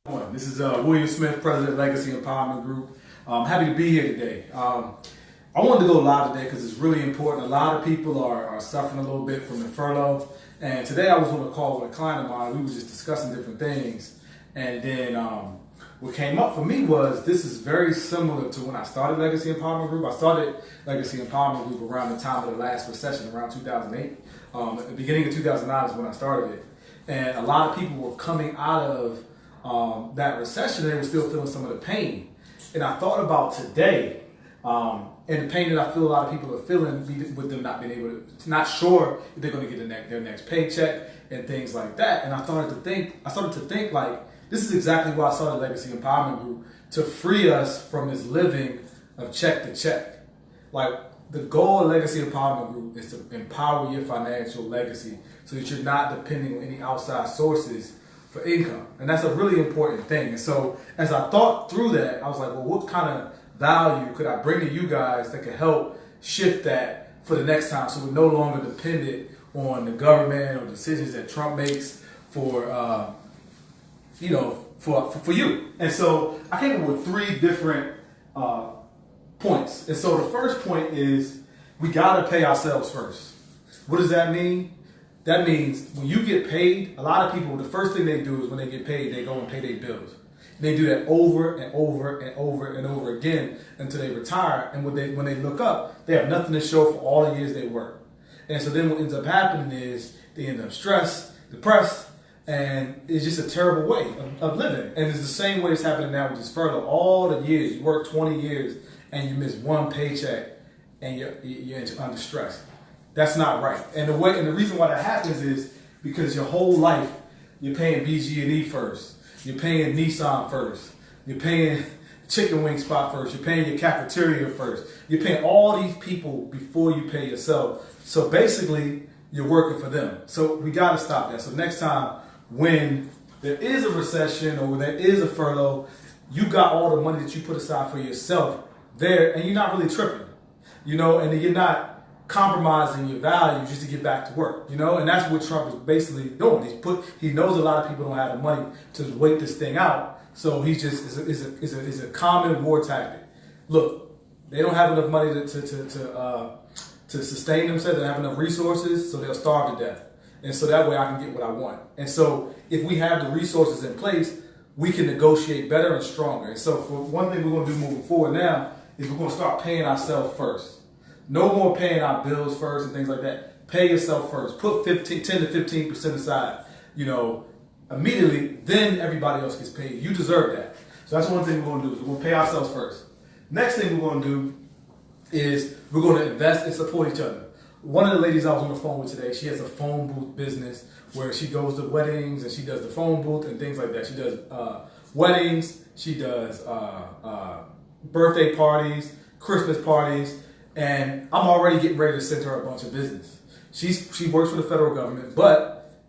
This is William Smith, President of Legacy Empowerment Group. I'm happy to be here today. I wanted to go live today because it's really important. A lot of people are suffering a little bit from the furlough. And today I was on a call with a client of mine. We were just discussing different things. And then what came up for me was this is very similar to when I started Legacy Empowerment Group. I started Legacy Empowerment Group around the time of the last recession, around 2008. At the beginning of 2009 is when I started it. And a lot of people were coming out of that recession, and they were still feeling some of the pain. And I thought about today, and the pain that I feel a lot of people are feeling with them not being able to, not sure if they're going to get their next paycheck and things like that. And I started to think like, this is exactly why I started Legacy Empowerment Group, to free us from this living of check to check. Like, the goal of Legacy Empowerment Group is to empower your financial legacy so that you're not depending on any outside sources for income. And that's a really important thing. And so as I thought through that, I was like, well, what kind of value could I bring to you guys that could help shift that for the next time, so we're no longer dependent on the government or decisions that Trump makes for you. And so I came up with three different points. And so the first point is we gotta pay ourselves first. What does that mean? That means when you get paid, a lot of people, the first thing they do is when they get paid, they go and pay their bills. And they do that over and over and over and over again until they retire. And when they look up, they have nothing to show for all the years they worked. And so then what ends up happening is they end up stressed, depressed, and it's just a terrible way of living. And it's the same way it's happening now with this furlough. All the years, you work 20 years and you miss one paycheck and you're under stress. That's not right. And the reason why that happens is because your whole life you're paying BG&E first, you're paying Nissan first, you're paying chicken wing spot first, you're paying your cafeteria first, you're paying all these people before you pay yourself. So basically, you're working for them. So we got to stop that. So next time when there is a recession or when there is a furlough, you got all the money that you put aside for yourself there, and you're not really tripping, and you're not compromising your values just to get back to work, and that's what Trump is basically doing. He knows a lot of people don't have the money to wait this thing out, so he just is a common war tactic. Look, they don't have enough money to sustain themselves. They don't have enough resources, so they'll starve to death, and so that way I can get what I want. And so if we have the resources in place, we can negotiate better and stronger. And so for one thing we're going to do moving forward now is we're going to start paying ourselves first. No more paying our bills first and things like that. Pay yourself first. Put 10 to 15% aside, immediately, then everybody else gets paid. You deserve that. So that's one thing we're going to do is we're going to pay ourselves first. Next thing we're going to do is we're going to invest and support each other. One of the ladies I was on the phone with today, she has a phone booth business where she goes to weddings and she does the phone booth and things like that. She does weddings, she does birthday parties, Christmas parties, and I'm already getting ready to send her a bunch of business. She works for the federal government, but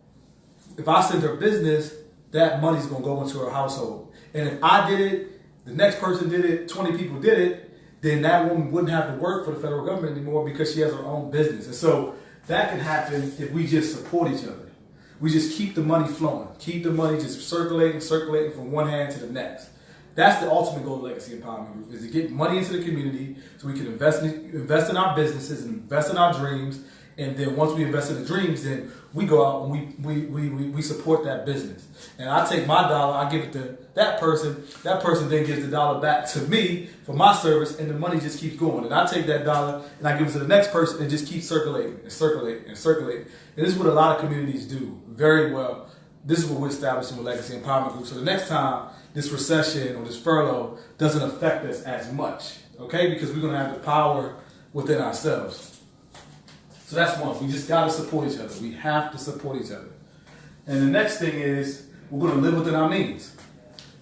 if I send her business, that money's going to go into her household. And if I did it, the next person did it, 20 people did it, then that woman wouldn't have to work for the federal government anymore because she has her own business. And so that can happen if we just support each other. We just keep the money flowing, keep the money just circulating from one hand to the next. That's the ultimate goal of Legacy Empowerment Group, is to get money into the community so we can invest in our businesses and invest in our dreams. And then once we invest in the dreams, then we go out and we support that business. And I take my dollar, I give it to that person then gives the dollar back to me for my service, and the money just keeps going. And I take that dollar and I give it to the next person and just keep circulating and circulating and circulating. And this is what a lot of communities do very well. This is what we're establishing with Legacy Empowerment Group. So the next time this recession or this furlough doesn't affect us as much, okay? Because we're going to have the power within ourselves. So that's one. We just got to support each other. We have to support each other. And the next thing is we're going to live within our means.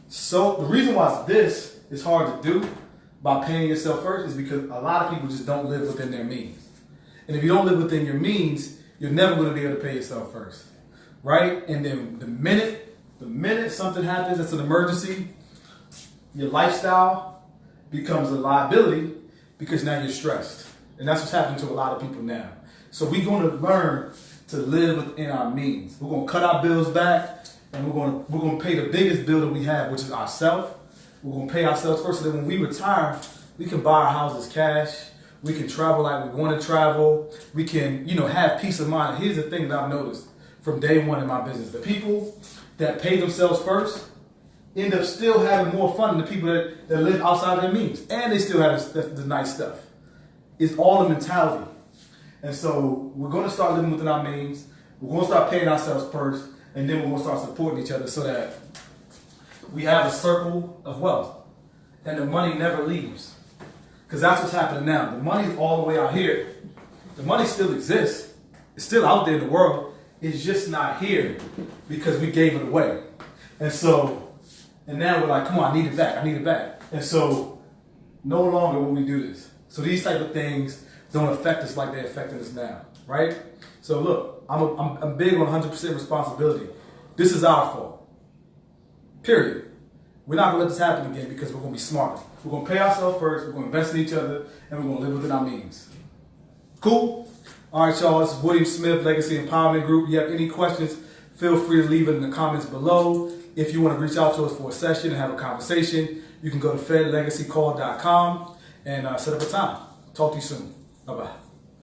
So the reason why this is hard to do by paying yourself first is because a lot of people just don't live within their means. And if you don't live within your means, you're never going to be able to pay yourself first, right? And then the minute something happens that's an emergency, your lifestyle becomes a liability because now you're stressed. And that's what's happening to a lot of people now. So we're going to learn to live within our means. We're going to cut our bills back. and we're gonna pay the biggest bill that we have, which is ourselves. We're gonna pay ourselves first, so that when we retire, we can buy our houses cash. We can travel like we want to travel. We can, have peace of mind. And here's the thing that I've noticed from day one in my business: the people that pay themselves first end up still having more fun than the people that live outside of their means, and they still have the nice stuff. It's all the mentality. And so we're going to start living within our means. We're going to start paying ourselves first, and then we're going to start supporting each other so that we have a circle of wealth, and the money never leaves. Because that's what's happening now. The money's all the way out here. The money still exists. It's still out there in the world. It's just not here because we gave it away. And now we're like, come on, I need it back. I need it back. And so no longer will we do this. So these type of things don't affect us like they're affecting us now, right? So look, I'm big on 100% responsibility. This is our fault. Period. We're not going to let this happen again because we're going to be smarter. We're going to pay ourselves first, we're going to invest in each other, and we're going to live within our means. Cool? All right, y'all. This is William Smith, Legacy Empowerment Group. If you have any questions, feel free to leave it in the comments below. If you want to reach out to us for a session and have a conversation, you can go to fedlegacycall.com and set up a time. Talk to you soon. Bye-bye.